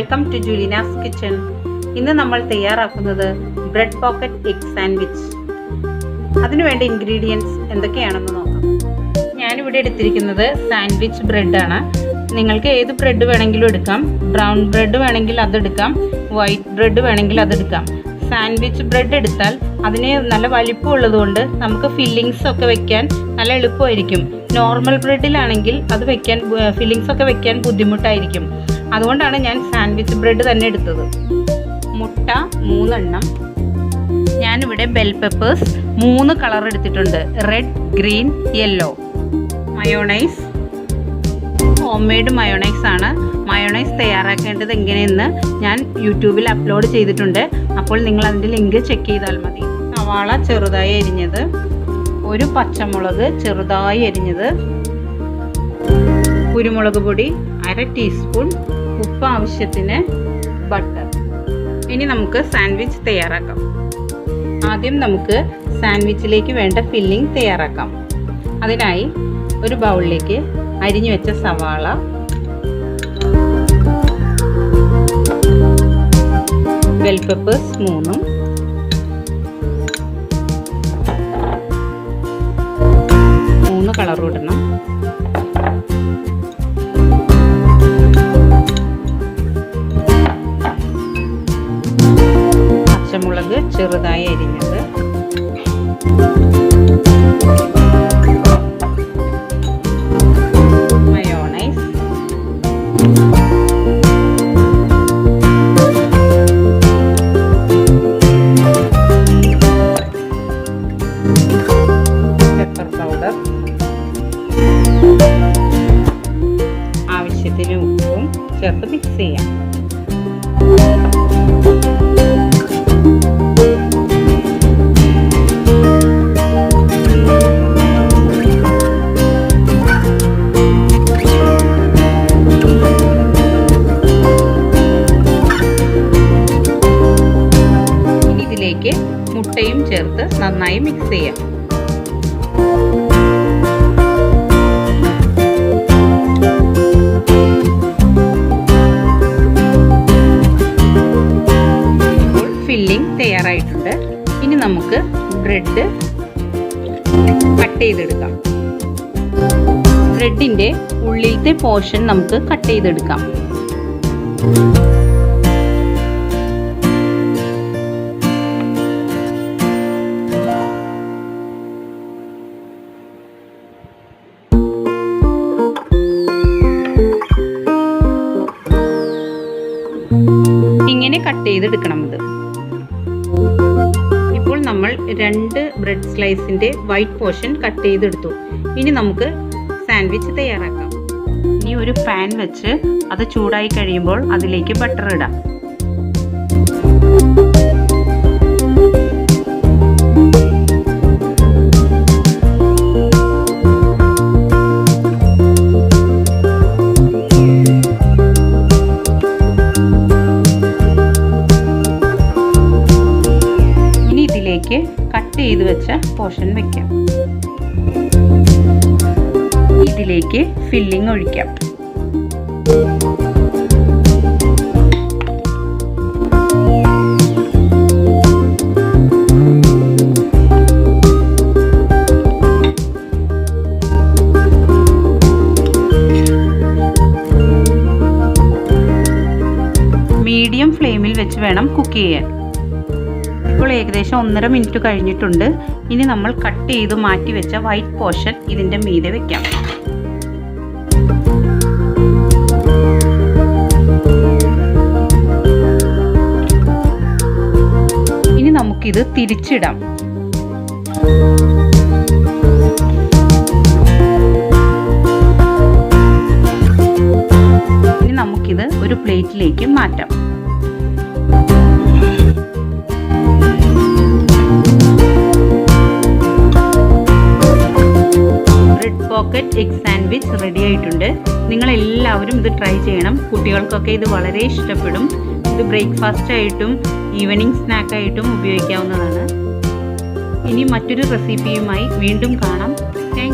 Welcome to ജൂലിനാസ് kitchen. ഇന്ന് നമ്മൾ തയ്യാറാക്കുന്നത് ബ്രെഡ് പോക്കറ്റ് എഗ് സാൻഡ്വിച്ച്. അതിനുവേണ്ട ഇൻഗ്രീഡിയൻസ് എന്തൊക്കെയാണെന്ന് നോക്കാം. ഞാനിവിടെ എടുത്തിരിക്കുന്നത് സാൻഡ്വിച്ച് ബ്രെഡാണ്. നിങ്ങൾക്ക് ഏത് ബ്രെഡ് വേണമെങ്കിലും എടുക്കാം. ബ്രൗൺ ബ്രെഡ് വേണമെങ്കിൽ അതെടുക്കാം, വൈറ്റ് ബ്രെഡ് വേണമെങ്കിൽ അതെടുക്കാം. സാൻഡ്വിച്ച് ബ്രെഡ് എടുത്താൽ അതിന് നല്ല വലിപ്പമുള്ളതുകൊണ്ട് നമുക്ക് ഫില്ലിങ്സ് ഒക്കെ വെക്കാൻ നല്ല എളുപ്പമായിരിക്കും. നോർമൽ ബ്രെഡിലാണെങ്കിൽ അത് വെക്കാൻ ഫില്ലിങ്സ് ഒക്കെ വെക്കാൻ ബുദ്ധിമുട്ടായിരിക്കും. അതുകൊണ്ടാണ് ഞാൻ സാൻഡ്വിച്ച് ബ്രെഡ് തന്നെ എടുത്തത്. മുട്ട 3 എണ്ണം. ഞാനിവിടെ ബെൽ പെപ്പേഴ്സ് 3 കളർ എടുത്തിട്ടുണ്ട്, red, green, yellow. Mayonnaise, home made mayonnaise ആണ്. മയോണൈസ് തയ്യാറാക്കേണ്ടത് എങ്ങനെയെന്ന് ഞാൻ യൂട്യൂബിൽ അപ്ലോഡ് ചെയ്തിട്ടുണ്ട്. അപ്പോൾ നിങ്ങൾ അതിൻ്റെ ലിങ്ക് ചെക്ക് ചെയ്താൽ മതി. സവാള ചെറുതായി അരിഞ്ഞത്, ഒരു പച്ചമുളക് ചെറുതായി അരിഞ്ഞത്, കുരുമുളക് പൊടി 1/2 ടീസ്പൂൺ, ഉപ്പ് ആവശ്യത്തിന്, ബട്ടർ. ഇനി നമുക്ക് സാൻഡ്വിച്ച് തയ്യാറാക്കാം. ആദ്യം നമുക്ക് സാൻഡ്വിച്ചിലേക്ക് വേണ്ട ഫില്ലിംഗ് തയ്യാറാക്കാം. അതിനായി ഒരു ബൗളിലേക്ക് അരിഞ്ഞു വെച്ച സവാള, ബെൽ പെപ്പേഴ്സ് 3, കളറും ഇടണം. പച്ചമുളക് ചെറുതായി അരിഞ്ഞത്, മയോണൈസ്, പെപ്പർ പൗഡർ, ആവശ്യത്തിന് ഉപ്പും ചേർത്ത് മിക്സ് ചെയ്യാം. ഇനി ഇതിലേക്ക് മുട്ടയും ചേർത്ത് നന്നായി മിക്സ് ചെയ്യാം. ഫില്ലിംഗ് തയ്യാറായിട്ടുണ്ട്. ഇനി നമുക്ക് ബ്രെഡ് കട്ട് ചെയ്തെടുക്കാം. ബ്രെഡിൻ്റെ ഉള്ളിലത്തെ പോർഷൻ നമുക്ക് കട്ട് ചെയ്തെടുക്കാം. ഇങ്ങനെ കട്ട് ചെയ്തെടുക്കണം. ഇത് ഇപ്പോൾ നമ്മൾ 2 ബ്രെഡ് സ്ലൈസിൻ്റെ വൈറ്റ് പോർഷൻ കട്ട് ചെയ്തെടുത്തു. ഇനി നമുക്ക് സാൻഡ്വിച്ച് തയ്യാറാക്കാം. ഇനി ഒരു പാൻ വെച്ച് അത് ചൂടായി കഴിയുമ്പോൾ അതിലേക്ക് ബട്ടർ ഇടാം. കട്ട് ചെയ്ത് വെച്ച പോർഷൻ വെക്കാം. ഇതിലേക്ക് ഫില്ലിംഗ് ഒഴിക്കാം. മീഡിയം ഫ്ലെയിമിൽ വെച്ച് വേണം കുക്ക് ചെയ്യാൻ. ഇപ്പോൾ ഏകദേശം 1.5 മിനിറ്റ് കഴിഞ്ഞിട്ടുണ്ട്. ഇനി നമ്മൾ കട്ട് ചെയ്ത് മാറ്റി വെച്ച വൈറ്റ് പോർഷൻ ഇതിൻ്റെ മീതെ വെക്കാം. ഇനി നമുക്കിത് തിരിച്ചിടാം. ഇനി നമുക്കിത് ഒരു പ്ലേറ്റിലേക്ക് മാറ്റാം. പോക്കറ്റ് എഗ് സാൻഡ്വിച്ച് റെഡി ആയിട്ടുണ്ട്. നിങ്ങളെല്ലാവരും ഇത് ട്രൈ ചെയ്യണം. കുട്ടികൾക്കൊക്കെ ഇത് വളരെ ഇഷ്ടപ്പെടും. ഇത് ബ്രേക്ക്ഫാസ്റ്റ് ആയിട്ടും ഈവനിങ് സ്നാക്കായിട്ടും ഉപയോഗിക്കാവുന്നതാണ്. ഇനി മറ്റൊരു റെസിപ്പിയുമായി വീണ്ടും കാണാം. Thank you.